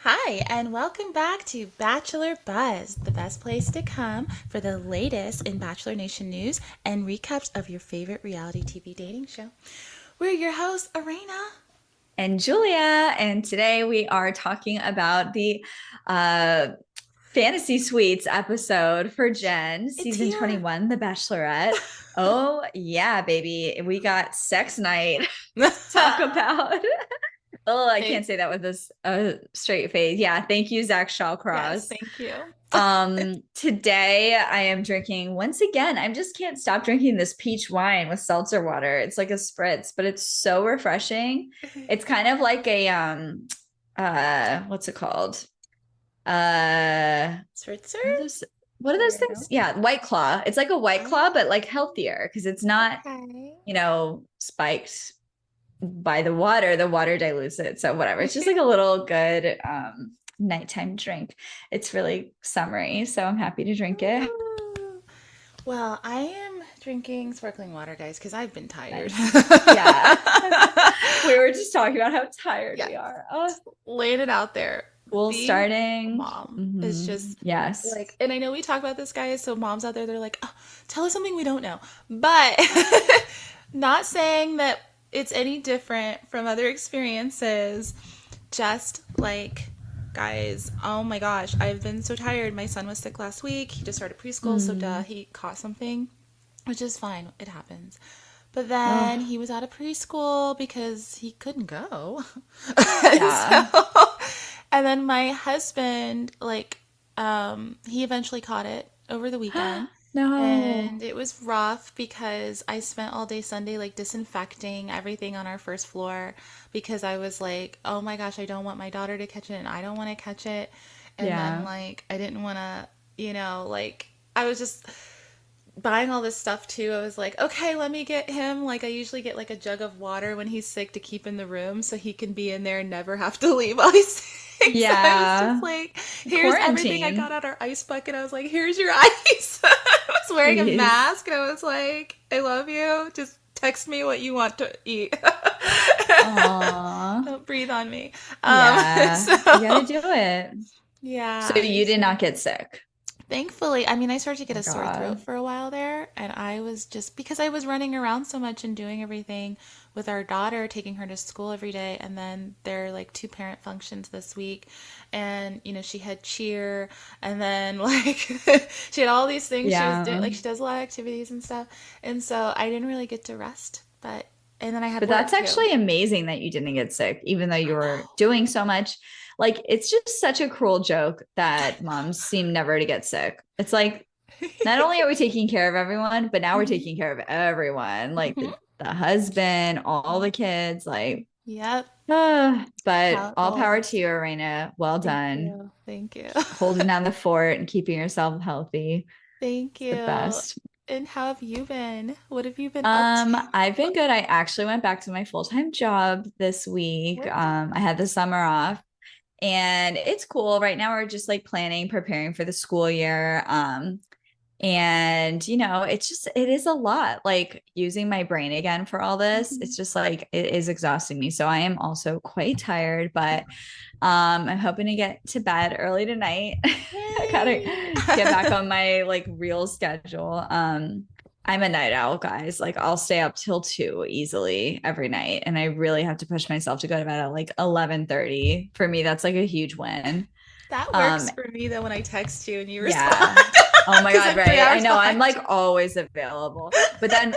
Hi, and welcome back to Bachelor Buzz, the best place to come for the latest in Bachelor Nation news and recaps of your favorite reality TV dating show. We're your hosts, Arena. And Julia, and today we are talking about the uh Fantasy Suites episode for Jen, It's season here. 21, The Bachelorette. Oh, yeah, baby. We got sex night to talk about. Oh, I can't say that with a straight face. Yeah, thank you, Zach Yes, Shawcross. thank you. Today I am drinking once again. I just can't stop drinking this peach wine with seltzer water. It's like a spritz, but it's so refreshing. It's kind of like a what's it called? Uh Spritzer? what are those what are I those don't things? know. Yeah, White Claw. It's like a White Claw, but like healthier because it's not, Okay. spiked by the water. The water dilutes it. So whatever. It's just like a little good nighttime drink. It's really summery, so I'm happy to drink it. Ooh. Well, I am drinking sparkling water, guys, because I've been tired. Nice. Yeah. We were just talking about how tired Yeah, we are. Oh, laying it out there. school Being a starting. mom is just Yes. like, and I know we talk about this, guys. So moms out there, they're like, oh, tell us something we don't know. But not saying that it's any different from other experiences. Just like, guys, oh my gosh, I've been so tired. My son was sick last week. He just started preschool, so duh, Mm. he caught something, which is fine. It happens. But Oh, then he was out of preschool because he couldn't go. and yeah. so, and then my husband, he eventually caught it over the weekend. And No. it was rough because I spent all day Sunday like disinfecting everything on our first floor because I was like, oh my gosh, I don't want my daughter to catch it and I don't want to catch it. And then Yeah. like I didn't want to, I was just buying all this stuff too. I was like, okay, let me get him. Like, I usually get like a jug of water when he's sick to keep in the room so he can be in there and never have to leave while he's sick. So I was just Yeah. like, here's everything I got Quarantine. out our ice bucket. I was like, here's your ice. I was wearing a Please. mask and I was like, I love you. Just text me what you want to eat. Aw. Don't breathe on me. Yeah. You gotta So do it. So yeah, you did not get sick. thankfully, I mean, I started to get Oh a my sore throat God. for a while there, and I was just because I was running around so much and doing everything with our daughter, taking her to school every day, and then there are like two parent functions this week, and she had cheer, and then like she had all these things she was doing, Yeah. like she does a lot of activities and stuff, and so I didn't really get to rest, but and then I had But work that's too. actually amazing that you didn't get sick, even though I you were know. doing so much. Like, it's just such a cruel joke that moms seem never to get sick. It's like, not only are we taking care of everyone, but now we're Mhm. taking care of everyone, like Mhm. the husband, all the kids, like, Yep. but all power to Households. you, Arena. Well Thank done. you. Thank you. Holding down the fort and keeping yourself healthy. Thank It's the you. best. And how have you been? What have you been up to? I've been good. I actually went back to my full-time job this week. What's up? I had the summer off and it's cool. Right now we're just like planning, preparing for the school year. And it is a lot like using my brain again for all this. Mhm. It's just like it is exhausting me. So I am also quite tired, but I'm hoping to get to bed early tonight. I gotta Yay! get back on my like real schedule. I'm a night owl, guys. Like I'll stay up till 2 easily every night. And I really have to push myself to go to bed at like 11:30. For me, that's like a huge win. That Um, works for me though when I text you and you respond yeah. Oh my because God, I'm three right. I hours know. I'm behind like you. always available. But then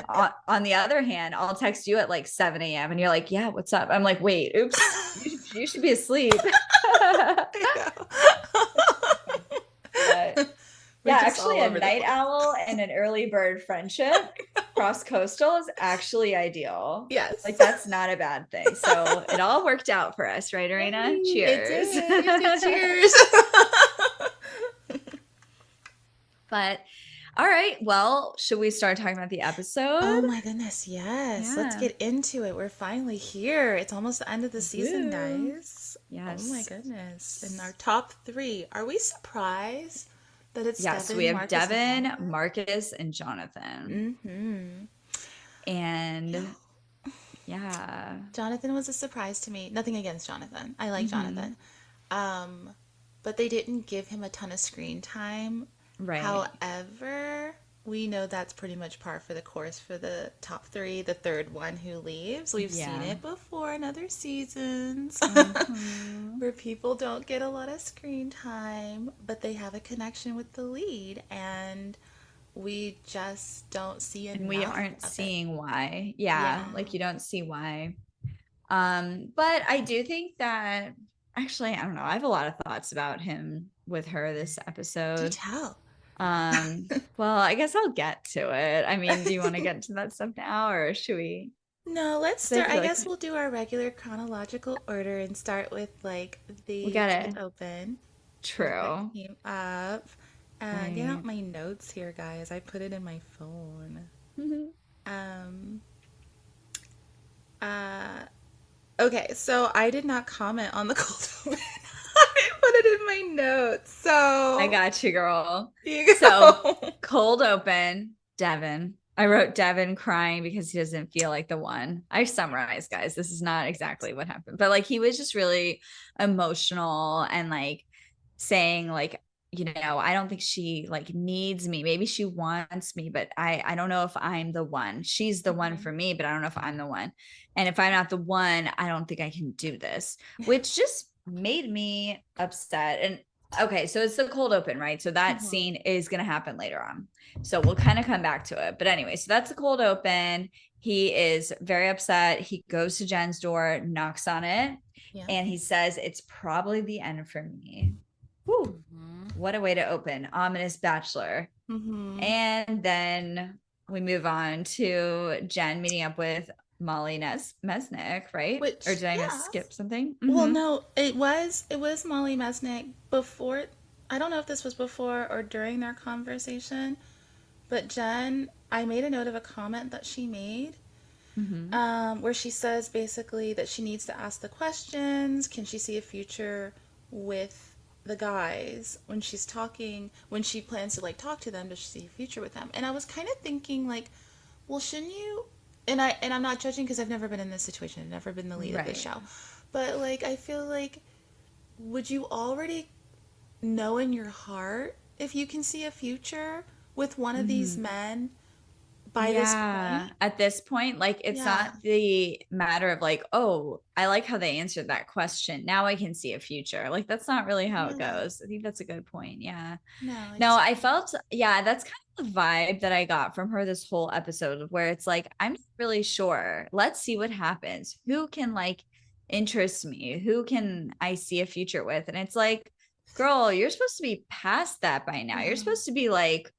on the other hand, I'll text you at like 7 a.m. and you're like, yeah, what's up? I'm like, wait, oops, you should be asleep. I know. But We're yeah, just actually, all a over the night place. owl and an early bird friendship cross coastal is actually ideal. Yes. Like, that's not a bad thing. So it all worked out for us, right, Arena? Yay, it Cheers. did. It did. Cheers. But all right, well, should we start talking about the episode? Oh my goodness, yes. Let's Yeah. get into it. We're finally here. It's almost the end of the season, Woo. guys. Oh my Yes. goodness. In our top three, are we surprised that it's Yes, we Devin, have Marcus, and Devin, Jonathan? Marcus, and Jonathan. Mm-hmm. Yeah. And yeah. Jonathan was a surprise to me. Nothing against Jonathan. I like Hmm. Jonathan. Um, but they didn't give him a ton of screen time. Right. However, we know that's pretty much par for the course for the top three, the third one who leaves. We've seen Yeah. it before in other seasons Hmm. where people don't get a lot of screen time, but they have a connection with the lead, and we just don't see And we enough aren't of it. seeing why. Yeah. Yeah, like you don't see why. But I do think that actually, I don't know. I have a lot of thoughts about him with her this Do episode. tell. Well, I guess I'll get to it. I mean, do you want to get into that stuff now or should we? No, let's Because I start. feel I like guess we'll do our regular chronological order and start with like we the got cold it. open where that True. came up. Get out Right. my notes here, guys. I put it in my phone. Um, uh, okay, so I did not comment on the cold open. I put it in my notes. I So got you, girl. here you So, go. cold open, Devin. I wrote Devin crying because he doesn't feel like the one. I summarized, guys. This is not exactly what happened, but like he was just really emotional and like saying like, I don't think she like needs me. Maybe she wants me, but I don't know if I'm the one. She's the one Mhm. for me, but I don't know if I'm the one. And if I'm not the one, I don't think I can do this, which just made me upset. And okay, so it's the cold open, right? So that Mhm. scene is going to happen later on. So we'll kind of come back to it. But anyway, so that's the cold open. He is very upset. He goes to Jen's door, knocks on it, Yeah. and he says, "It's probably the end for me." Whew, Mhm. what a way to open. Ominous Bachelor. Mhm. And then we move on to Jen meeting up with Molly Mesnick, right? Or Which, did I yeah. skip something? Well, Mm-hmm. no, it was Molly Mesnick before. I don't know if this was before or during their conversation, but Jen, I made a note of a comment that she made, Mm-hmm. where she says basically that she needs to ask the questions. Can she see a future with the guys when she's talking? When she plans to like talk to them, does she see a future with them? And I was kind of thinking like, well, shouldn't you? And I'm not judging because I've never been in this situation. I've never been the lead of this Right. show. But like I feel like would you already know in your heart if you can see a future with one of these Mm-hmm. men by this Yeah, point? at this point, like it's Yeah. not the matter of like, oh, I like how they answered that question. Now I can see a future. Like that's not really how it Yeah. goes. I think that's a good point. Yeah. No, I No, just I felt, yeah, that's kind of the vibe that I got from her this whole episode, where it's like, I'm not really sure. Let's see what happens. Who can like interest me? Who can I see a future with? And it's like, girl, you're supposed to be past that by now. You're yeah. supposed to be like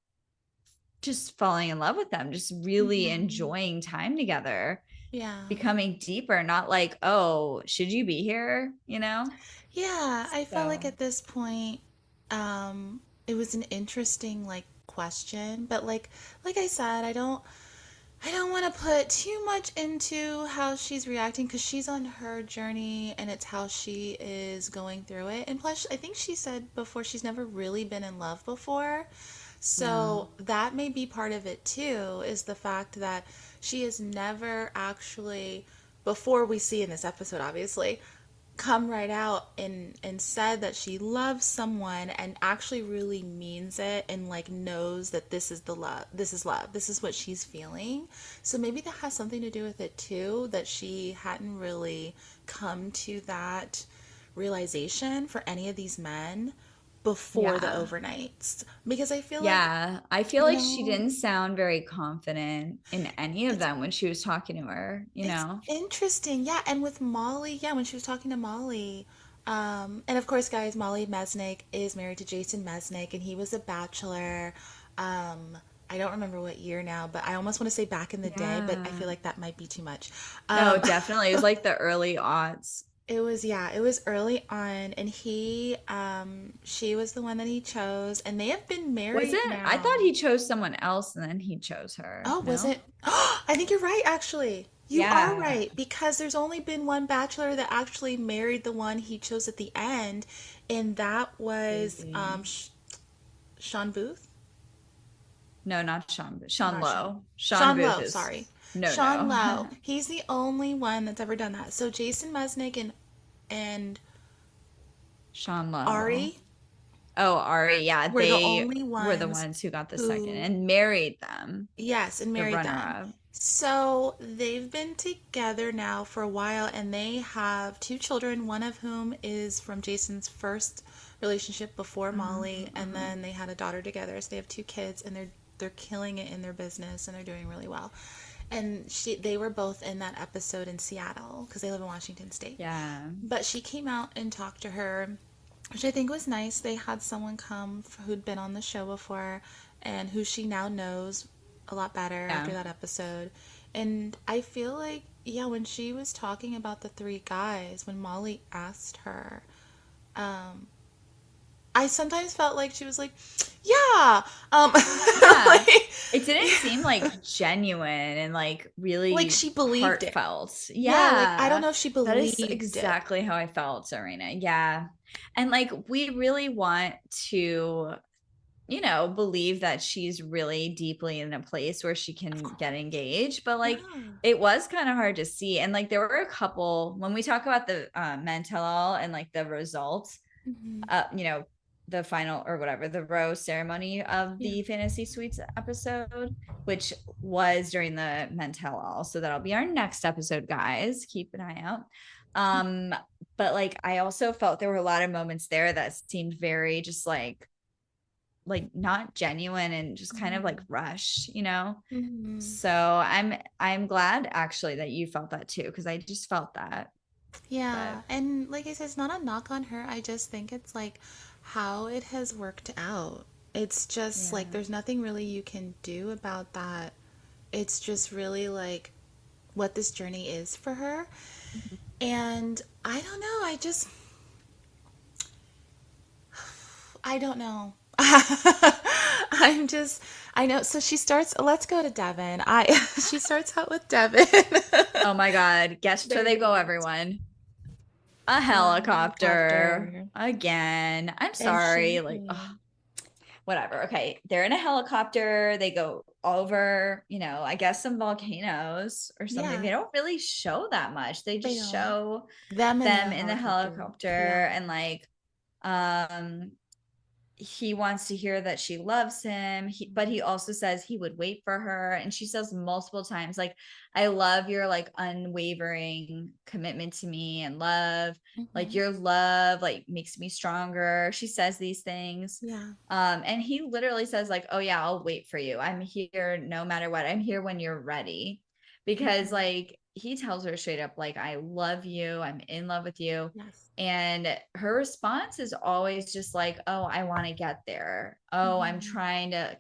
just falling in love with them, just really Hmm. enjoying time together, Yeah. becoming deeper, not like, oh, should you be here? Yeah, I felt like So, at this point, it was an interesting like question, but like I said, I don't want to put too much into how she's reacting because she's on her journey and it's how she is going through it. And plus, I think she said before she's never really been in love before. yeah. So that may be part of it too, is the fact that she has never actually, before we see in this episode, obviously, come right out and said that she loves someone and actually really means it and like knows that this is the love, this is what she's feeling. So maybe that has something to do with it too, that she hadn't really come to that realization for any of these men before the Yeah. overnights, because I feel like, Yeah, I feel you like she know, didn't sound very confident in any of it's them when she was talking to her, you It's know? interesting. Yeah, and with Molly, yeah, when she was talking to Molly, and of course, guys, Molly Mesnick is married to Jason Mesnick, and he was a bachelor. I don't remember what year now, but I almost want to say back in the day, but I Yeah. feel like that might be too much. No, Um, definitely. It was like the early aughts. it was, yeah, it was early on, and she was the one that he chose, and they have been Was married it? I thought now. he chose someone else and then he chose her. Oh, was No? it? I think you're right, actually. You are Yeah. right, because there's only been one bachelor that actually married the one he chose at the end, and that was Crazy. Sean Booth? No, not Sean. Sean Not Sean. Lowe. Sean Sean Booth Lowe, is sorry. no, Sean no. Lowe. He's the only one that's ever done that. So Jason Mesnick and Sean Lowe. Ari Oh, Ari. Yeah, were the they only were the ones ones who got the second who, and married them, yes, and the married them. runner-up. So they've been together now for a while and they have two children, one of whom is from Jason's first relationship before Molly, and Uh-huh. then they had a daughter together. So they have two kids and they're killing it in their business and they're doing really well. And they were both in that episode in Seattle because they live in Washington State. Yeah. But she came out and talked to her, which I think was nice. They had someone come who'd been on the show before and who she now knows a lot better Yeah. after that episode. And I feel like, yeah, when she was talking about the three guys, when Molly asked her, um, I sometimes felt like she was like, yeah, Yeah. like, It didn't seem like genuine and like like really she believed it. heartfelt. Yeah, like I don't Yeah. know if she That is believed it. exactly how I felt, Serena. Yeah. And like we really want to, believe that she's really deeply in a place where she Of can get course. engaged. But like Yeah. it was kind of hard to see. And like there were a couple when we talk about the men tell all and like the results, Hmm. uh, you know, the final or whatever, the rose ceremony of Yeah. the Fantasy Suites episode, which was during the Men Tell All. So that'll be our next episode, guys. Keep an eye out. Um, but like I also felt there were a lot of moments there that seemed very just like not genuine and just kind of like Hmm. rushed, Hmm. So I'm glad actually that you felt that too, because I just felt that. But Yeah, and like I said, it's not a knock on her. I just think it's like how it has worked out. It's just like yeah. there's nothing really you can do about that. It's just really like what this journey is for her. And I don't know, I don't know. I'm just I know so she starts let's go to Devin. I she starts out with Devin. Oh my God. Guess where There they you go, go. everyone? A helicopter Helicopter. again. I'm And sorry. Like, ugh, he whatever. Okay. They're in a helicopter. They go over, I guess some volcanoes or something. yeah, They don't really show that much. They they just don't. show Them in the them in the helicopter. Yeah. helicopter and like, um, he wants to hear that she loves him, but he also says he would wait for her. And she says multiple times, like, I love your like unwavering commitment to me and love, like Hmm. your love like makes me stronger. She says these things. Yeah. And he literally says, like, oh yeah, I'll wait for you. I'm here no matter what. I'm here when you're ready. Because Hmm. like he tells her straight up, like, I love you, I'm in love with you. Yes. And her response is always just like, oh, I want to get there. Oh, I'm Hmm. trying to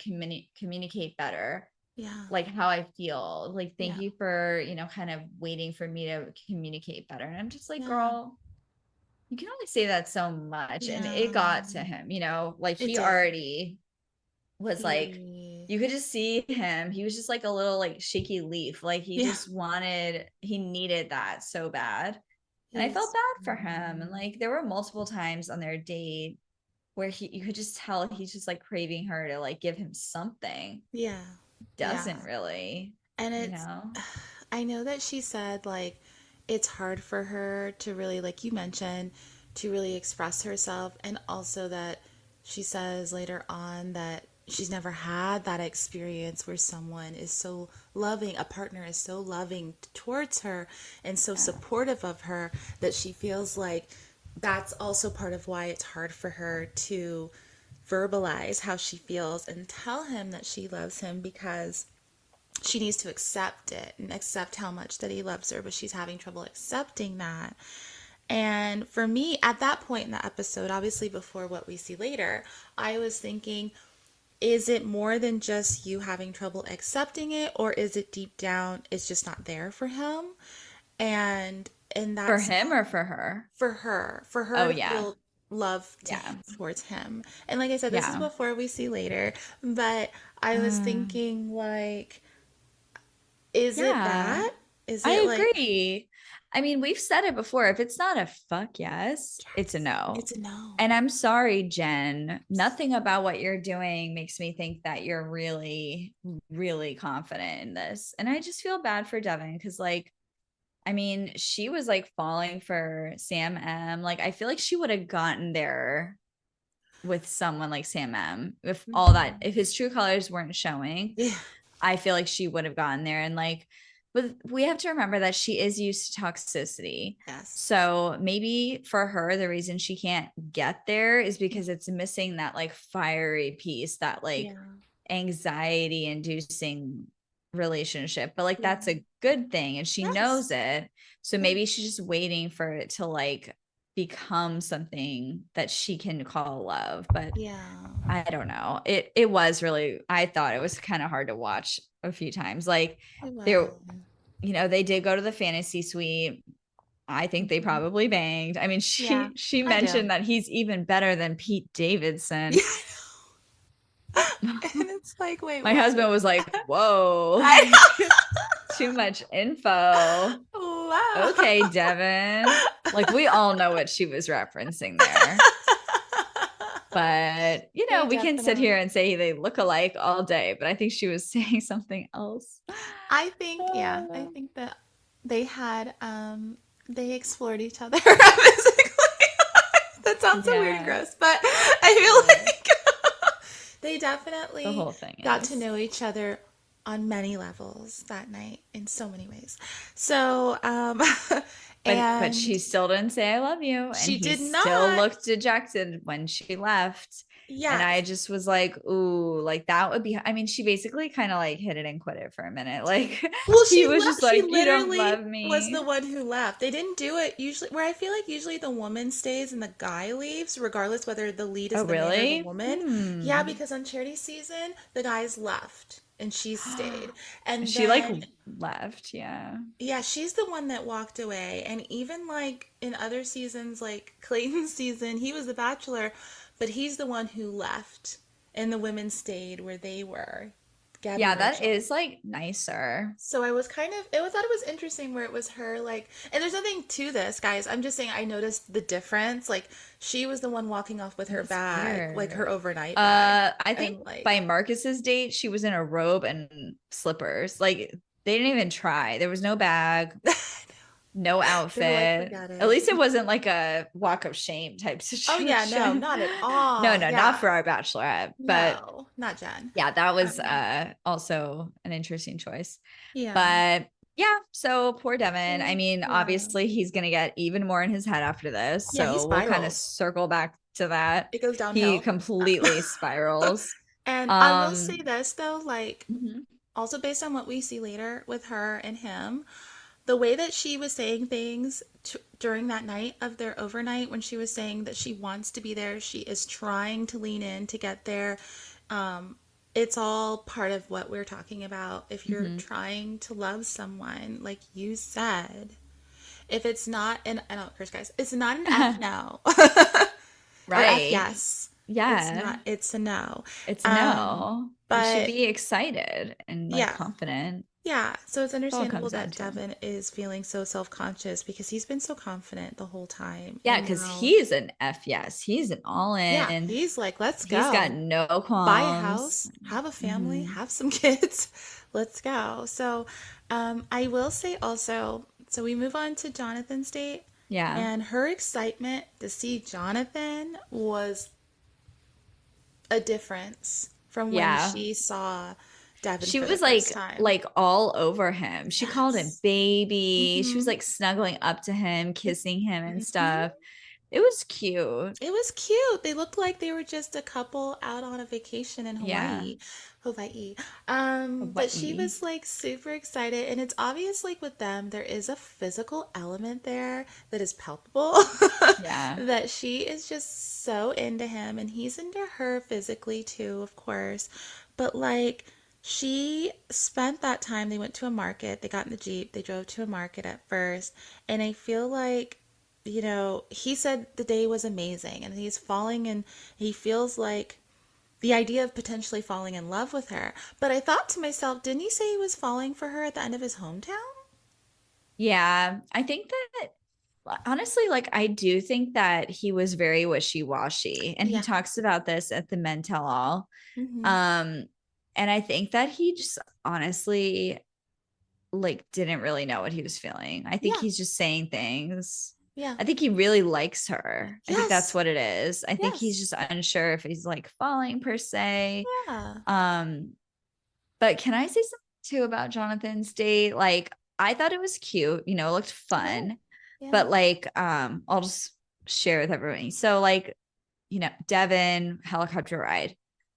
communicate better, Yeah. like how I feel. Like, thank Yeah. you for, kind of waiting for me to communicate better. And I'm just like, Yeah. girl, you can only say that so much. And it Yeah. got to him, like It he did. already was like, He. you could just see him. He was just like a little like shaky leaf. Like Yeah. he needed that so bad. And I felt He's. bad for him. And like there were multiple times on their date where you could just tell he's just like craving her to like give him something. Yeah. Yeah. Doesn't really, And you it's. know? I know that she said like it's hard for her to really, like you mentioned, to really express herself, and also that she says later on that she's never had that experience where someone is so loving, a partner is so loving towards her and so Yeah. supportive of her that she feels like that's also part of why it's hard for her to verbalize how she feels and tell him that she loves him because she needs to accept it and accept how much that he loves her, but she's having trouble accepting that. And for me, at that point in the episode, obviously before what we see later, I was thinking, is it more than just you having trouble accepting it, or is it deep down, it's just not there for him? And For that's him or for her? for her Oh to yeah. feel love Yeah. towards him. And like I said, this is Yeah. before we see later, but I was Mm, thinking like, is it yeah. that? Is I it like, agree. I mean, we've said it before. If it's not a fuck yes, it's a yes, no. it's a no. And I'm sorry, Jen. Nothing about what you're doing makes me think that you're really, really confident in this. And I just feel bad for Devin because, like, I mean, she was like falling for Sam M. Like, I feel like she would have gotten there with someone like Sam M. If all that, Mhm. if his true colors weren't showing, Yeah. I feel like she would have gotten there. And like, but we have to remember that she is used to toxicity. Yes. So maybe for her, the reason she can't get there is because it's missing that like fiery piece, that like Yeah. anxiety inducing relationship. But like, Yeah. that's a good thing. And she knows Yes. it. So Yeah. maybe she's just waiting for it to like become something that she can call love. But Yeah. I don't know. It was really, I thought it was kind of hard to watch a few times. Like It there, was. they did go to the fantasy suite. I think they Mhm. probably banged. I mean, Yeah, she I do. mentioned that he's even better than Pete Yeah, Davidson. and it's like, wait, My what? husband was like, "Whoa, I like too much info." wow. Okay, Devin. Like we all know what she was referencing there. But, They we can sit here definitely. and say they look alike all day, but I think she was saying something else. I think, yeah, I Uh, think that they had they explored each other physically. That sounds so weird and yeah, gross, but I feel yeah. like they The definitely whole thing got to is. know each other on many levels that night in so many ways. So, But and she still didn't say I love you, and she he did still not. looked dejected when she left. And I Yes. just was like, ooh, like that would be, I mean, she basically kind of like hit it and quit it for a minute. Like Well, he was just she like, you don't literally love was me. the one who left. They didn't do it usually where I feel like usually the woman stays and the guy leaves, regardless whether the lead Oh, is the man or the really? woman. Yeah, Hmm. because on Charity season, the guys left and she stayed. And She like then left. Yeah. yeah, she's the one that walked away. And even like in other seasons, like Clayton's season, he was the bachelor, but he's the one who left and the women stayed where they were. Gabby Yeah, that Rachel. is like nicer. So I was kind of, I thought it was interesting where it was her, like, and there's nothing to this, guys. I'm just saying I noticed the difference. Like, she was the one walking off with her That's bag, like her weird. overnight bag. I think And, by like, Marcus's date, she was in a robe and slippers. Like they didn't even try. There was no bag, no they were like, outfit. forget At it. least it wasn't like a walk of shame type Oh, yeah, no, situation. not at No, all. no, not Yeah. for our bachelorette. But No, not Jen. yeah, that was Um, also an interesting choice. yeah. But yeah, so poor Devin. I She, mean, yeah. obviously he's gonna get even more in his head after this. Yeah, he So we'll kind of spirals. circle back to that. It goes He downhill. completely spirals. And I will say Um, this, though, like, mhm. also based on what we see later with her and him, the way that she was saying things during that night of their overnight, when she was saying that she wants to be there, she is trying to lean in to get there. um, it's all part of what we're talking about. If you're Mhm. trying to love someone, like you said, if it's not an, I don't curse, guys, it's not an F no or F Right. yes. It's Yeah. not, it's a no. It's a um no. You should but be excited and like yeah. confident. Yeah, so it's That's all it understandable comes down that to. Devin is feeling so self-conscious because he's been so confident the whole time. Yeah, And because now, he's an F yes. He's an all yeah, in. he's like, let's He's got go. no Buy a qualms. house, have a family, Hmm. have some kids. Let's go. So, I will say also, so we move on to Jonathan's date, Yeah. and her excitement to see Jonathan was a difference from when Yeah. she saw Devin She for the was first time. like all over him. She called him Yes. baby. She was Mm-hmm. like snuggling up to him, kissing him and Mm-hmm. stuff. It was cute. It was cute. They looked like they were just a couple out on a vacation in Yeah. Hawaii. Hawaii. But she Hawaii. was like super excited, and it's obvious like with them, there is a physical element there that is palpable. Yeah. That she is just so into him, and he's into her physically too, of course. But like, she spent that time, they went to a market, they got in the Jeep, they drove to a market at first, and I feel like, he said the day was amazing and he's falling and he feels like the idea of potentially falling in love with her. But I thought to myself, didn't he say he was falling for her at the end of his hometown? Yeah. I think that honestly, like I do think that he was very wishy-washy. And he Yeah. talks about this at the Men Tell All. Hmm. Um, and I think that he just honestly like didn't really know what he was feeling. I think Yeah. he's just saying things. Yeah. I think he really likes her. I think that's Yes. what it is. I think he's Yes. just unsure if he's like falling per se. Yeah. Um, but can I say something too about Jonathan's date? Like, I thought it was cute, you know, it looked Yeah. fun. Yeah. But like, I'll just share with everybody. So like, you know, Devin, helicopter ride.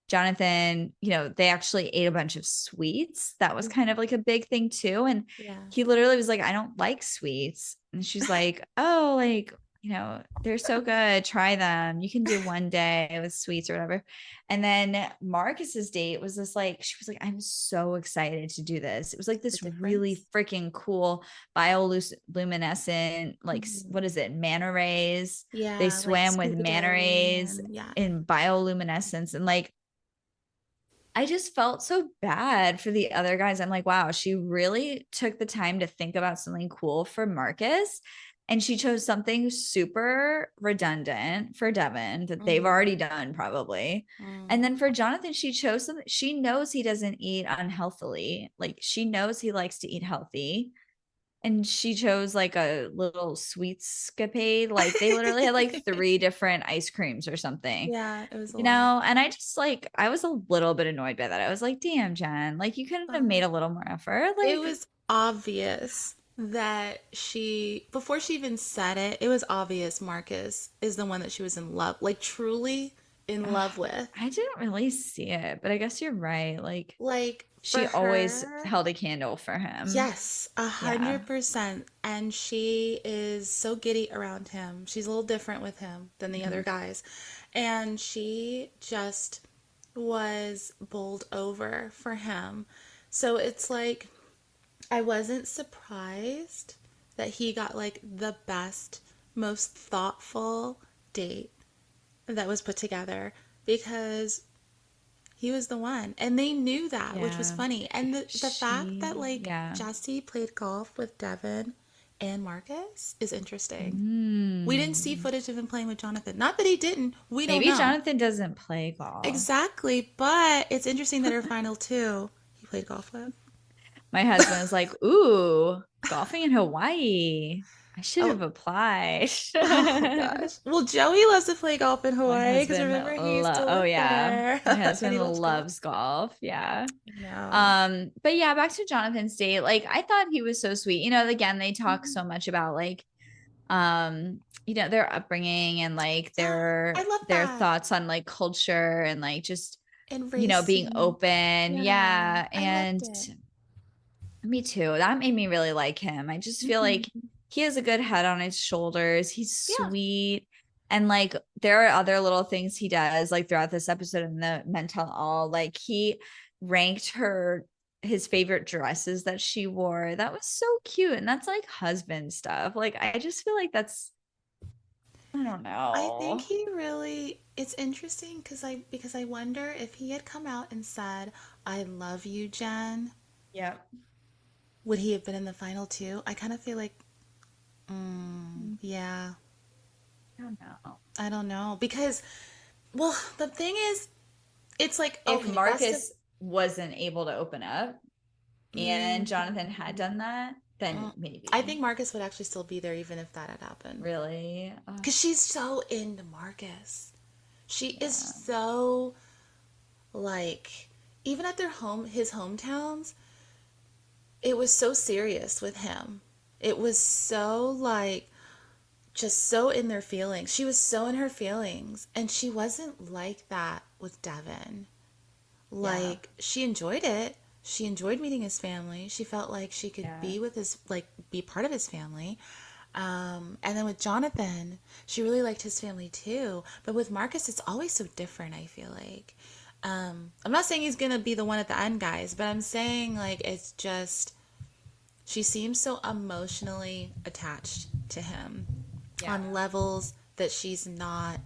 Jonathan, you know, they actually ate a bunch of sweets. That was kind of like a big thing too. And Yeah. he literally was like, I don't like sweets. And she's like, oh, like, you know, they're so good. Try them. You can do one day with sweets or whatever. And then Marcus's date was this like, she was like, I'm so excited to do this. It was like The this really difference. freaking cool bioluminescent, like, Mhm. what is it? Manta rays. They Yeah, like swam with scuba manta diving rays and yeah. in bioluminescence. And like, I just felt so bad for the other guys. I'm like, wow, she really took the time to think about something cool for Marcus. And she chose something super redundant for Devin that they've Mm, already done, probably. And mm. then for Jonathan, she chose something. She knows he doesn't eat unhealthily. Like, she knows he likes to eat healthy. And she chose like a little sweetscapade. Like, they literally had like three different ice creams or something, Yeah, it was a you lot. know. And I just like, I was a little bit annoyed by that. I was like, damn, Jen, like, you couldn't have made Um, a little more effort. it Like, was obvious that before she even said it, it was obvious Marcus is the one that she was in love, like truly in love with. I didn't really see it, but I guess you're right. Like, Like for she always her, held a candle for him. yes, a Yeah. 100%. And she is so giddy around him. She's a little different with him than the other Mhm. guys. And she just was bowled over for him. So it's like, I wasn't surprised that he got like the best, most thoughtful date that was put together because he was the one. And they knew that, which was Yeah. funny. And the fact that like Yeah. Jesse played golf with Devin and Marcus is interesting. We didn't see Mm. footage of him playing with Jonathan. Not that he didn't. We don't Maybe know. Jonathan doesn't play golf. Exactly. But it's interesting that her final two he played golf with. My husband was like, ooh, golfing in Hawaii. I should Oh, have applied. oh gosh. Well, Joey loves to play golf in My Hawaii because husband remember he used to oh live yeah. there My and husband he loves golf. loves golf. Yeah. No. But yeah, back to Jonathan's date. Like, I thought he was so sweet. You know, again, they talk Mhm. so much about like you know, their upbringing and like Yeah, I love their that. thoughts on like culture and like just, And you know, being racing. open. Yeah, Yeah. I loved And it. me too. That made me really like him. I just feel like Hmm. he has a good head on his shoulders. He's Yeah. sweet. And like, there are other little things he does like throughout this episode in the mental all. Like, he ranked his favorite dresses that she wore. That was so cute. And that's like husband stuff. Like, I just feel like that's, I don't I think know. he really it's interesting because I wonder if he had come out and said, "I love you, Jen," Yeah. would he have been in the final two? I kind of feel like, I yeah, don't know. I don't know because well, the thing is, it's like If okay, best of Marcus wasn't able to open up and mm, Jonathan had done that, then mm. I think maybe. Marcus would actually still be there even if that had happened. Really? Because she's so into Marcus. She is Yeah. so like even at his hometowns, it was so serious with him. It was so like just so in their feelings. She was so in her feelings. And she wasn't like that with Devin. Yeah. Like she enjoyed it. She enjoyed meeting his family. She felt like she could Yeah. be with his like be part of his family. And then with Jonathan, she really liked his family too. But with Marcus, it's always so different, I feel like. I'm not saying he's gonna be the one at the end, guys, but I'm saying like it's just she seems so emotionally attached to him Yeah. on levels that she's not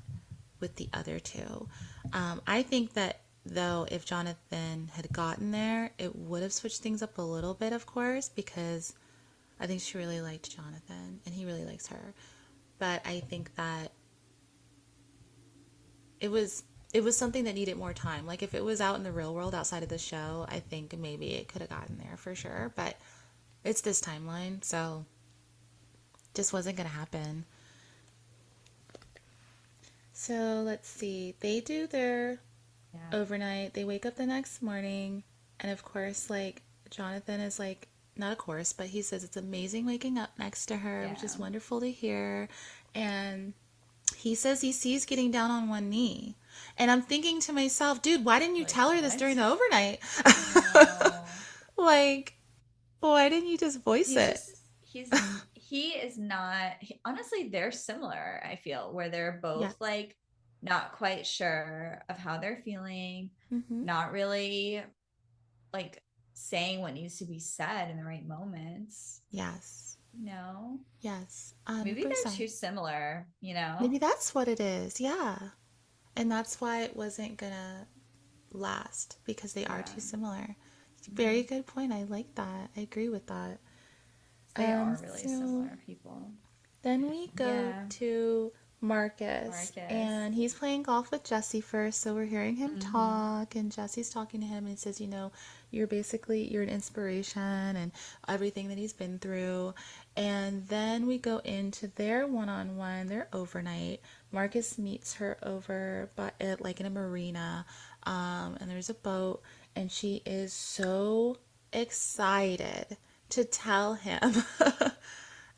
with the other two. I think that though, if Jonathan had gotten there, it would have switched things up a little bit, of course, because I think she really liked Jonathan and he really likes her. But I think that it was it was something that needed more time. Like if it was out in the real world outside of the show, I think maybe it could have gotten there for sure. But it's this timeline, so just wasn't gonna happen. So let's see. They do their Yeah. overnight. They wake up the next morning, and of course, like Jonathan is like, not of course, but he says it's amazing waking up next to her, which is Yeah. wonderful to hear. And he says he sees getting down on one knee. And I'm thinking to myself, dude, why didn't you Like, tell her this what? during the overnight? I know. Like, why didn't you just voice He's it? just he is not honestly, they're similar, I feel, where they're both Yes. like not quite sure of how they're feeling, Mm-hmm. not really like saying what needs to be said in the right moments, Yes. you know? Yes. Maybe they're 100%. too similar, you know? Maybe that's what it is. Yeah. And that's why it wasn't gonna last because they are Yeah. too similar. Very Mhm. good point. I like that. I agree with that. They are really So similar people. then we go Yeah. to Marcus, Marcus. and he's playing golf with Jesse first. So we're hearing him Hmm. talk, and Jesse's talking to him, and he says, you know, you're an inspiration, and everything that he's been through. And then we go into their one-on-one, their overnight. Marcus meets her over, but like in a marina, and there's a boat, and she is so excited to tell him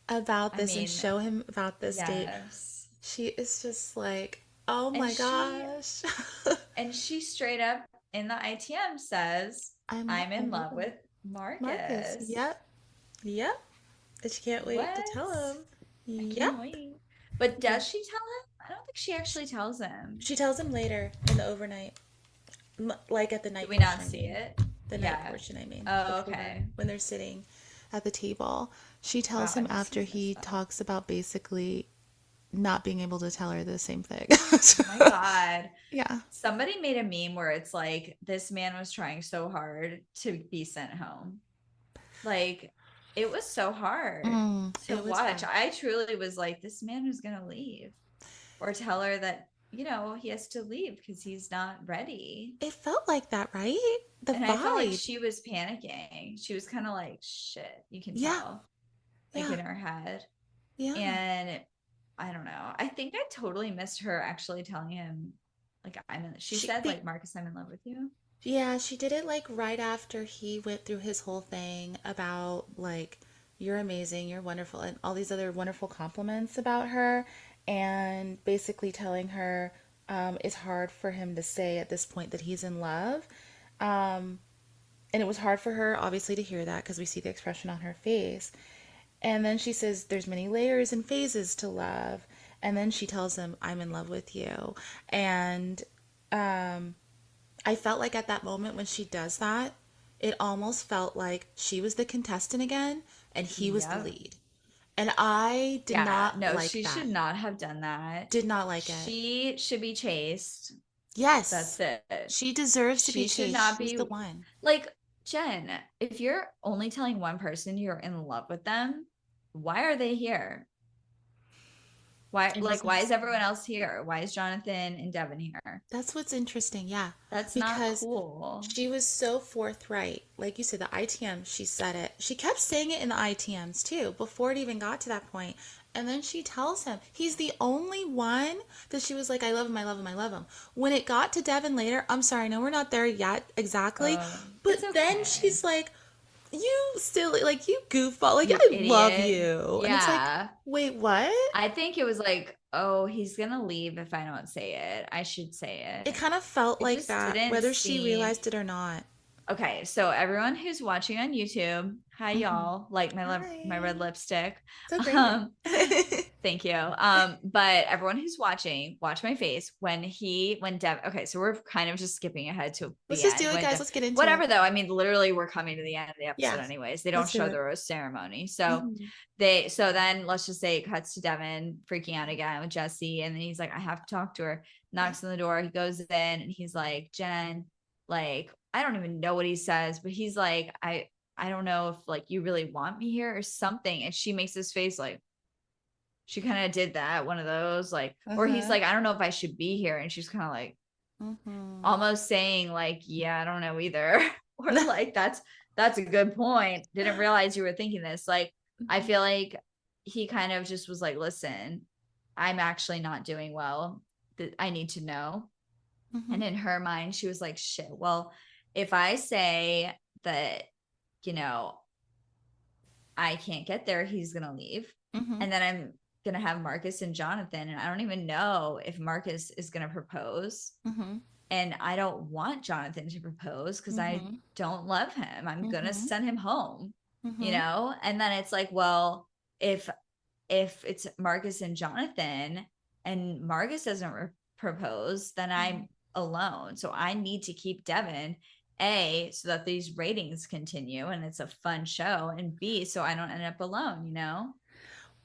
about I this and mean, show him about this date. yes. She is just like, oh And my she gosh. And she straight up in the ITM says, I'm I'm in in love love with with Marcus. Marcus. Yep. Yep. And she can't wait to tell What? him. I Yep. can't wait. But Yeah. does she tell him? I don't think she actually tells him. She tells him later in the overnight. Like at the Do night we portion, not I see mean. it? The night Yeah. portion, I mean. Oh, Before, okay. when they're sitting at the table. She Wow, tells I him must after have missed he that. talks about basically not being able to tell her the same thing. Oh my God. Yeah. Somebody made a meme where it's like this man was trying so hard to be sent home. Like it was so hard to It was watch. hard. I truly was like, this man is gonna leave. Or tell her that, he has to leave because he's not ready. It felt like that, right? The And I felt like vibe. she was panicking. She was kind of like, shit, you can Yeah. tell, like Yeah. in her head. Yeah. And I don't know. I think I totally missed her actually telling him, like, she She said, be, like, Marcus, I'm in love with you. yeah, she did it like right after he went through his whole thing about like you're amazing, you're wonderful and all these other wonderful compliments about her and basically telling her it's hard for him to say at this point that he's in love. Um, and it was hard for her obviously to hear that because we see the expression on her face. And then she says there's many layers and phases to love. And then she tells him I'm in love with you. And um I felt like at that moment when she does that, it almost felt like she was the contestant again and he was the Yep. lead. And I did Yeah. not No, like she that. should not have done that. Did not like it. She should be chased. That's Yes. it. She deserves to be She should chased. not She's be the one. like Jen. If you're only telling one person you're in love with them, why are they here? I was gonna Why is say. everyone else here? Why is Jonathan and Devin here? That's what's interesting, yeah. That's not Because cool. she was so forthright. Like you said, the ITM, she said it. She kept saying it in the ITMs too, before it even got to that point. And then she tells him he's the only one that she was like, I love him, I love him, I love him. When it got to Devin later, I'm sorry, no, we're not there yet exactly. It's But then okay. she's like, you silly, like you goofball, like You I love idiot. you. And it's like, Yeah. wait, what? I think it was like, oh, he's gonna leave if I don't say it. I should say It it. kind of felt It like just that, didn't whether she seem realized it or not. okay. So everyone who's watching on YouTube, hi Hmm. y'all. Like my red Hi. lipstick. So great. Um, Thank you. But everyone who's watching, watch my face when Dev. Okay, so we're kind of just skipping ahead to Let's the just do end it, when guys. Let's get into it. whatever though. I mean, literally, we're coming to the end of the episode Yeah, anyways. They don't let's do show it. the rose ceremony, so Hmm. so then let's just say it cuts to Devin freaking out again with Jesse, and then he's like, I have to talk to her. Yeah. Knocks on the door. He goes in, and he's like, Jen, like I don't even know what he says, but he's like, I don't know if like you really want me here or something. And she makes this face like she kind of did that, one of those, like, or he's Uh-huh. like, I don't know if I should be here. And she's kind of like Hmm. almost saying, like, yeah, I don't know either. Or like that's a good point. Didn't realize you were thinking this. Like, I Mhm. feel like he kind of just was like, listen, I'm actually not doing well. That I need to know. Mhm. And in her mind, she was like, shit, well, if I say that, you know, I can't get there, he's gonna leave. Mhm. And then I'm gonna have Marcus and Jonathan. And I don't even know if Marcus is gonna propose. Mhm. And I don't want Jonathan to propose because I Mhm. don't love him. I'm gonna Mhm. send him home, Mhm. And then it's like, well, if it's Marcus and Jonathan and Marcus doesn't propose, then I'm Mhm. alone. So I need to keep Devin, A, so that these ratings continue and it's a fun show, and B, so I don't end up alone.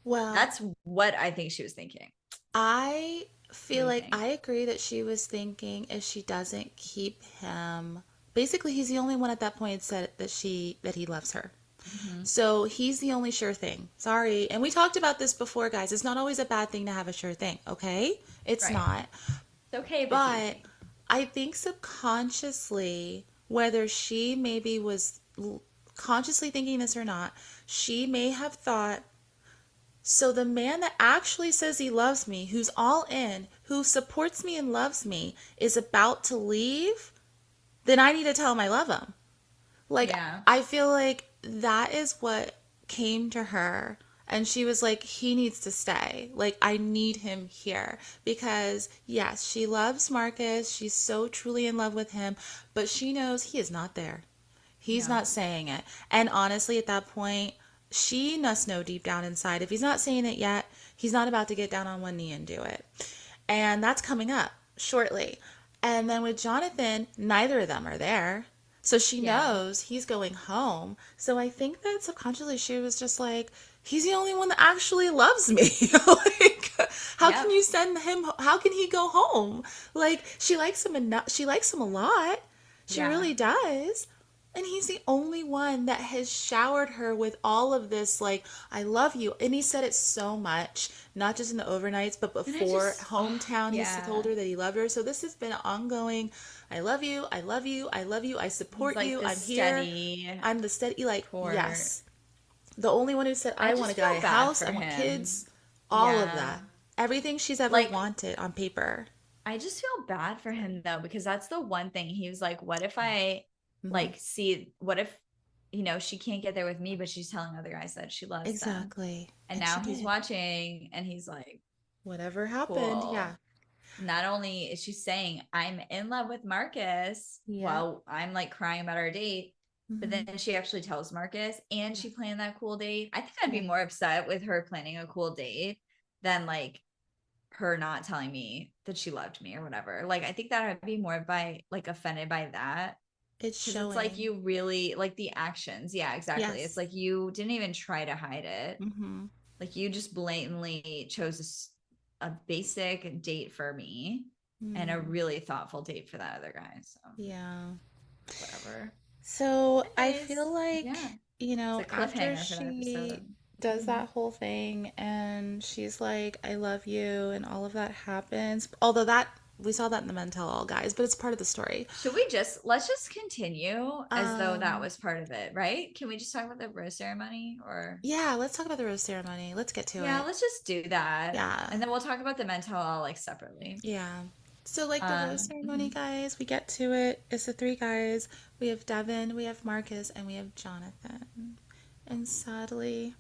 Well, That's what I think she was thinking. I What do feel you like think? I agree that she was thinking if she doesn't keep him, basically he's the only one at that point said that he loves her. Mm-hmm. So he's the only sure thing. Sorry. And we talked about this before, guys. It's not always a bad thing to have a sure thing, okay? It's Right. not. It's okay if it's But easy. I think subconsciously, whether she maybe was consciously thinking this or not, she may have thought, so the man that actually says he loves me, who's all in, who supports me and loves me, is about to leave, then I need to tell him I love him. Like, Yeah. I feel like that is what came to her. And she was like, he needs to stay. Like, I need him here. Because, yes, she loves Marcus. She's so truly in love with him. But she knows he is not there. He's Yeah. not saying it. And honestly, at that point, she must know deep down inside if he's not saying it yet, he's not about to get down on one knee and do it. And that's coming up shortly. And then with Jonathan, neither of them are there. So she Yeah. knows he's going home. So I think that subconsciously she was just like, he's the only one that actually loves me. Like, how can Yep. you send him? How can he go home? Like, she likes him enough. She likes him a lot. She Yeah. really does. And he's the only one that has showered her with all of this, like, I love you. And he said it so much, not just in the overnights, but And I before just, oh, hometown, he told yeah. her that he loved her. So this has been ongoing. I love you. I love you. I love you. I He's support like you. the I'm here. steady I'm the steady, like, core. yes. The only one who said, I I want to just buy feel a bad house. for I want him. kids. All of Yeah. that. Everything she's ever Like, wanted on paper. I just feel bad for him though, because that's the one thing he was like, what if I Mm-hmm. like see, what if, she can't get there with me, but she's telling other guys that she loves them. Exactly. And And she now he's did. watching and he's like, Whatever happened. Yeah. cool. Not only is she saying, I'm in love with Marcus Yep. while I'm like crying about our date, but Mm-hmm. then she actually tells Marcus and Yeah. she planned that cool date. I think I'd be Yeah. more upset with her planning a cool date than like her not telling me that she loved me or whatever. Like, I think that I'd be more by like offended by that It's because it's like showing. you really like the actions. Yeah, exactly. It's Yes. like you didn't even try to hide it. Mm-hmm. Like you just blatantly chose a basic date for me and a Mm. really thoughtful date for that other guy. So Yeah. whatever. So I Anyways, feel like, yeah, it's a after cliffhanger for that she episode. does Mhm. that whole thing and she's like, I love you, and all of that happens, although that we saw that in the men tell all guys, but it's part of the story. Should we let's just continue as though that Um, was part of it, right? Can we just talk about the rose ceremony or yeah, let's talk about the rose ceremony. Let's get to yeah, it. let's just do that. Yeah. And then we'll talk about the mental all like separately. Yeah. So, like the rose ceremony, Mhm. guys, we get to it. It's the three guys. We have Devin, we have Marcus, and we have Jonathan. And sadly,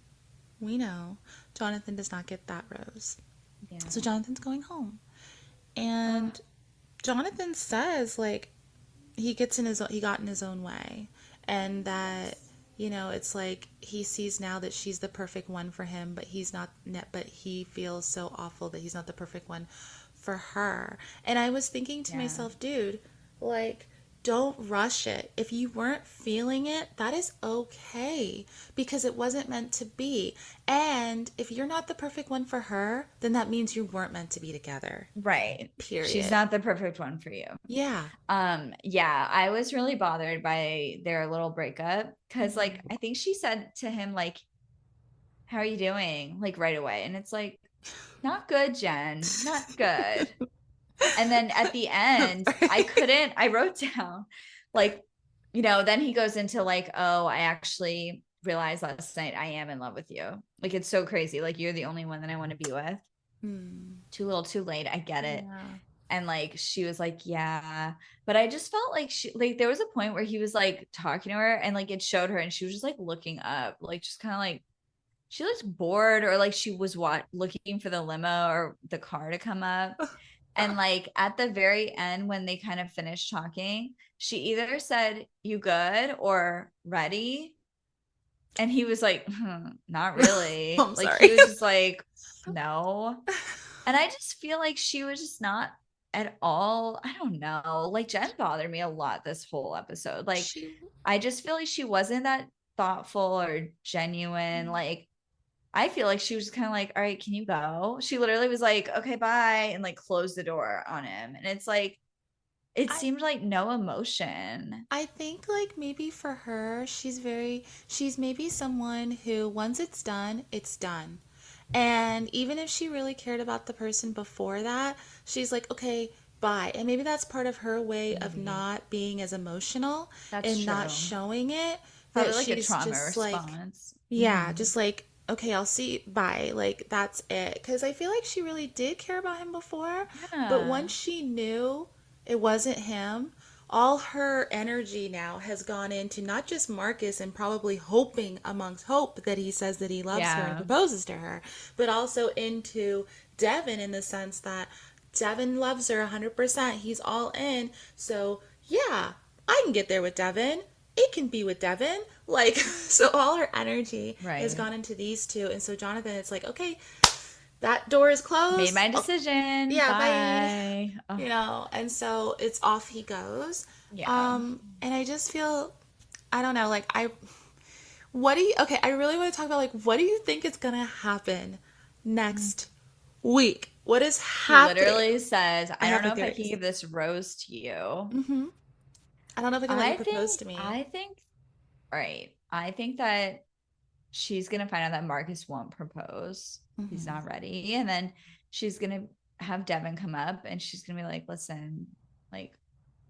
we know Jonathan does not get that rose. So Yeah. Jonathan's going home. Oh, And Jonathan says like he got in his own way, and that yes. it's like he sees now that she's the perfect one for him, but he's not, but he feels so awful that he's not the perfect one for her. And I was thinking to Yeah. myself, dude, like, don't rush it. If you weren't feeling it, that is okay because it wasn't meant to be. And if you're not the perfect one for her, then that means you weren't meant to be together. Right. She's Period. not the perfect one for you. Yeah. Yeah, I was really bothered by their little breakup because like Mhm. I think she said to him like, how are you doing? Like right away. And it's like, not good, Jen. Not good. And then at the end, I wrote down like then he goes into like, oh, I actually realized last night I am in love with you. Like, it's so crazy. Like, you're the only one that I want to be with. Hmm. Too little, too late. I get it. Yeah. And like, she was like, yeah. But I just felt like like, there was a point where he was like talking to her and like it showed her and she was just like looking up, like, just kind of like, she looked bored or like she was looking for the limo or the car to come up. And like at the very end, when they kind of finished talking, she either said, "You good?" or "Ready?" And he was like, "Not really." I'm Like sorry. he was just like, "No." And I just feel like she was just not at all. I don't know. Like Jen bothered me a lot this whole episode. Like She. I just feel like she wasn't that thoughtful or genuine. Like I feel like she was kind of like, all right, can you go? She literally was like, okay, bye, and like closed the door on him. And it's like, it I seemed like no emotion. I think like maybe for her, she's maybe someone who once it's done, it's done. And even if she really cared about the person before that, she's like, okay, bye. And maybe that's part of her way of Maybe not being as emotional that's and not true. showing it, Probably that like a she's trauma just like, response. yeah, just like, okay, I'll see you, bye. Like that's it. Because I feel like she really did care about him before, but Yeah. once she knew it wasn't him, all her energy now has gone into not just Marcus and probably hoping amongst hope that he says that he loves her and Yeah. proposes to her, but also into Devin in the sense that Devin loves her 100%. He's all in. So, yeah, I can get there with Devin. It can be with Devin. Like, so all her energy has Right. gone into these two. And so, Jonathan, it's like, okay, that door is Made closed. my decision. Yeah, bye. Bye. Oh, And so it's off he goes. yeah. And I just feel, I don't know, like, what do you, okay, I really want to talk about, like, what do you think is going to happen next week? What is He happening? literally says, I I don't have my know if I can theories. give this rose to you. I don't know if I can let you propose to me. I think, right. I think that she's gonna find out that Marcus won't propose. He's Hmm. not ready. And then she's gonna have Devin come up and she's gonna be like, listen, like,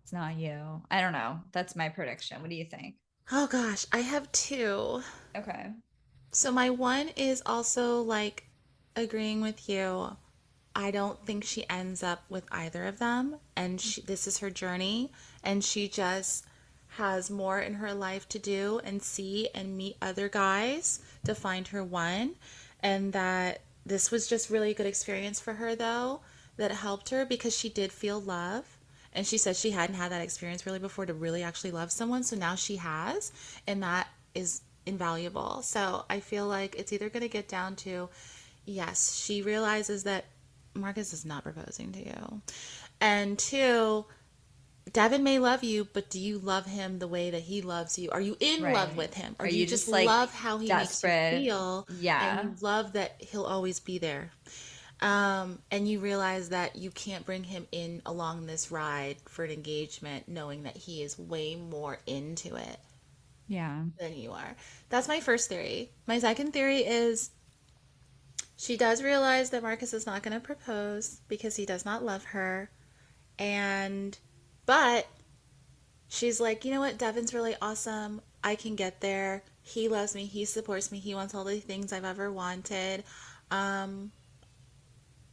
it's not you. I don't know. That's my prediction. What do you think? Oh gosh, I have two. Okay. So my one is also like agreeing with you. I don't think she ends up with either of them, and this is her journey, and she just has more in her life to do and see and meet other guys to find her one, and that this was just really a good experience for her though, that helped her because she did feel love. And she said she hadn't had that experience really before to really actually love someone. So now she has. And that is invaluable. So I feel like it's either going to get down to yes, she realizes that Marcus is not proposing to you. And two, Devin may love you, but do you love him the way that he loves you? Are you in love Right. with him? Or Are do you you just just like love how he makes you desperate? feel and Yeah. you love that he'll always be there? And you realize that you can't bring him in along this ride for an engagement knowing that he is way more into it Yeah. than you are. That's my first theory. My second theory is she does realize that Marcus is not going to propose because he does not love her. And, but she's like, you know what? Devin's really awesome. I can get there. He loves me. He supports me. He wants all the things I've ever wanted. Um,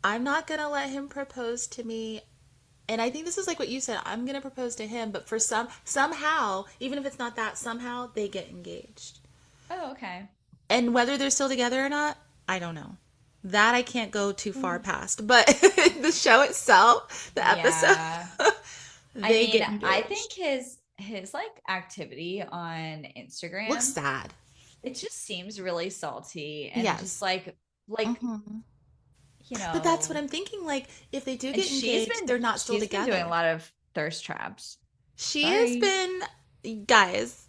I'm not going to let him propose to me. And I think this is like what you said. I'm going to propose to him, but for somehow, even if it's not that, somehow they get engaged. Oh, okay. And whether they're still together or not, I don't know. That I can't go too far Mm. past. But the show itself, the episode, Yeah. I they mean, get I think engaged. his like activity on Looks Instagram, sad. it just seems really salty and just Yes. like, Hmm. you But that's what know, I'm thinking. Like, if they do and get engaged, they're not still she's been doing a together. lot of thirst traps. She has Sorry. been, guys.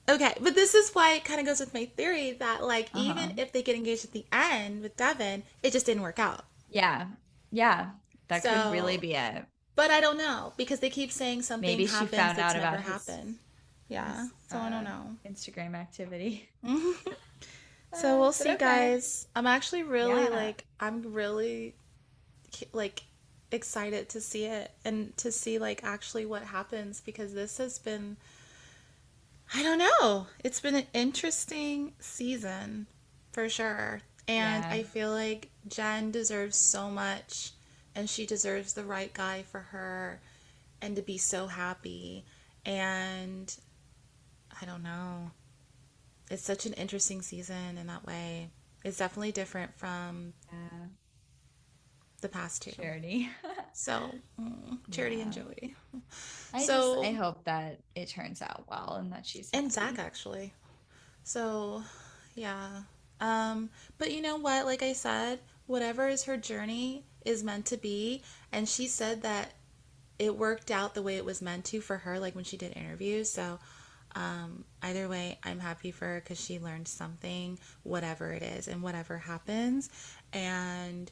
Okay, but this is why it kind of goes with my theory that, like, even Uh-huh. if they get engaged at the end with Devin, it just didn't work out. Yeah. Yeah. That could really So, be it. but I don't know because they keep saying something Maybe she happens found that's out never about happened. Yeah, his so I don't know. Instagram activity. So we'll But see, okay. guys. I'm actually really Yeah. like, I'm really like excited to see it and to see like actually what happens because this has been, I don't know, it's been an interesting season for sure. And Yeah. I feel like Jen deserves so much and she deserves the right guy for her and to be so happy. And I don't know. It's such an interesting season in that way. It's definitely different from Yeah. the past two. Charity. So, Charity and Yeah. Joey. I So, hope that it turns out well and that she's and Zach happy. actually. So, yeah. But you know what? Like I said, whatever is her journey is meant to be. And she said that it worked out the way it was meant to for her, like when she did interviews. So, either way, I'm happy for her because she learned something, whatever it is, and whatever happens. And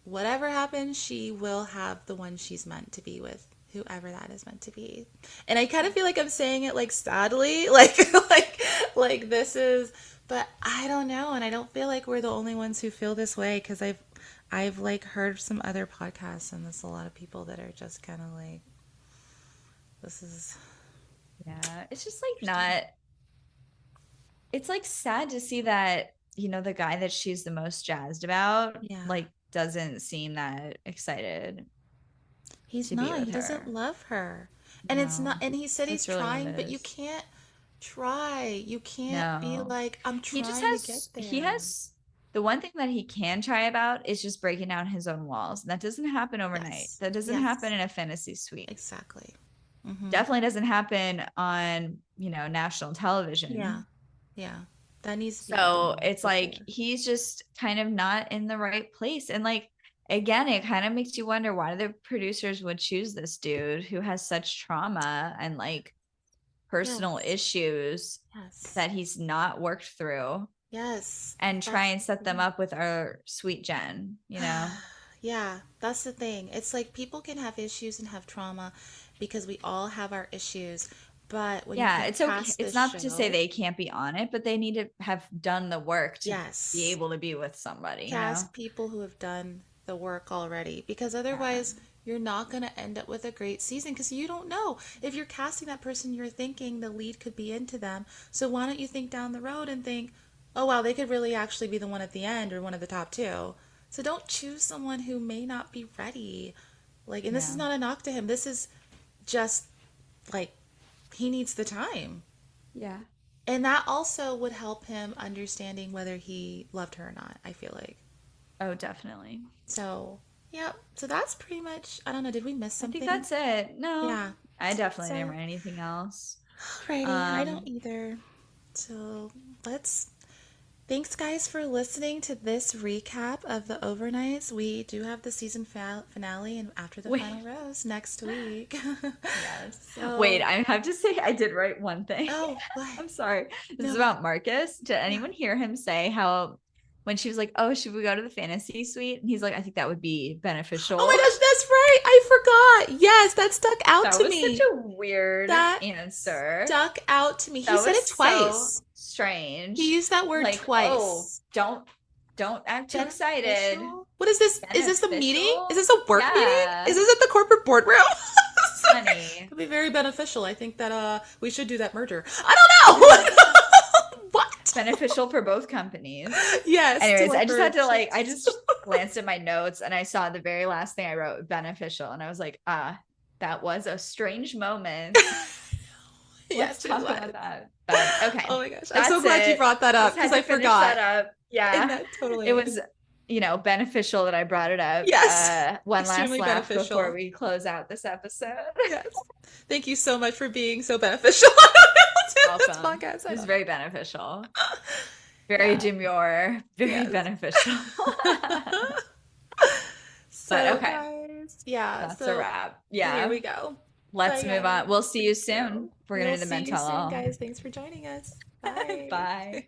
whatever happens, she will have the one she's meant to be with, whoever that is meant to be. And I kind of feel like I'm saying it like sadly, like this is, but I don't know, and I don't feel like we're the only ones who feel this way because I've like heard some other podcasts and there's a lot of people that are just kind of like this is Yeah. It's just like interesting. not, it's like sad to see that, the guy that she's the most jazzed about, Yeah. like, doesn't seem that excited He's to be not. with He doesn't her. love her. And it's not No, and he said he's that's really what trying, but it you is. can't try. You can't be No, like I'm he just trying to get he there. has the one thing that he can try about is just breaking down his own walls. And that doesn't happen overnight. Yes. That doesn't happen Yes. in a fantasy suite. Exactly. Mhm. Definitely doesn't happen on, national Yeah. television. Yeah. That needs to be So internal it's for like sure. he's just kind of not in the right place. And like, again, it kind of makes you wonder why the producers would choose this dude who has such trauma and like personal Yes. issues Yes. that he's not worked through Yes. and try That's and set the them thing. up with our sweet Jen. Yeah, that's the thing. It's like people can have issues and have trauma because we all have our issues. But when you Yeah, can it's okay. cast It's this not to say show, they can't be on it, but they need to have done the work to be yes, able to be with somebody. cast people who have done the work already because Yeah. otherwise you're not going to end up with a great season because you don't know if you're casting that person you're thinking the lead could be into them. So why don't you think down the road and think, oh wow, they could really actually be the one at the end or one of the top two. So don't choose someone who may not be ready. Like, and this is Yeah. not a knock to him. This is just like he needs the time. Yeah. And that also would help him understanding whether he loved her or not, I feel like. Oh, definitely. So, yeah. So that's pretty much, I don't know, did we miss I think something? that's it. No, Yeah. I definitely didn't So, write anything else. alrighty. I don't Um, either. So, let's, thanks guys for listening to this recap of the overnights. We do have the season finale and after the wait. final rose next week. Yes. Wait, So, I have to say I did write one thing. oh, what? I'm sorry. This is No. about Marcus. Did Yeah. anyone hear him say how when she was like, "Oh, should we go to the fantasy suite?" And he's like, "I think that would be Oh my beneficial." gosh, that's right. I forgot. Yes, that stuck out That to was such me. a weird That answer. stuck out to me. He That said was it so twice. He strange. used that word Like, oh, twice. don't act too excited. Beneficial? What is this? Is this a meeting? Is Beneficial? this a work meeting? Is Yeah, this at the corporate boardroom? honey. It'd be very beneficial. I think that we should do that merger. I don't know. What? Beneficial for both companies. Yes, to Anyways, I just had to leverage. like, I just glanced at my notes and I saw the very last thing I wrote, beneficial. And I was like, that was a strange moment. Let's Yes, it talk was. about that. But Oh okay, my gosh. I'm so that's glad you it. brought that up Just because had I to finish forgot. that up. And Yeah, that it totally. was, beneficial that I brought it up. Yes. One last Extremely laugh before beneficial. we close out this episode. Yes. Thank you so much for being so beneficial to this Welcome. podcast. It I was don't know. very beneficial. Very Yeah. demure, very Yes. beneficial. But So, okay, guys, yeah. that's a So, wrap. here Yeah, we go. let's Bye, move on. guys. We'll see you Thank soon. you. We're gonna We'll do the see men you tell soon, all. guys. Thanks for joining us. Bye. Bye.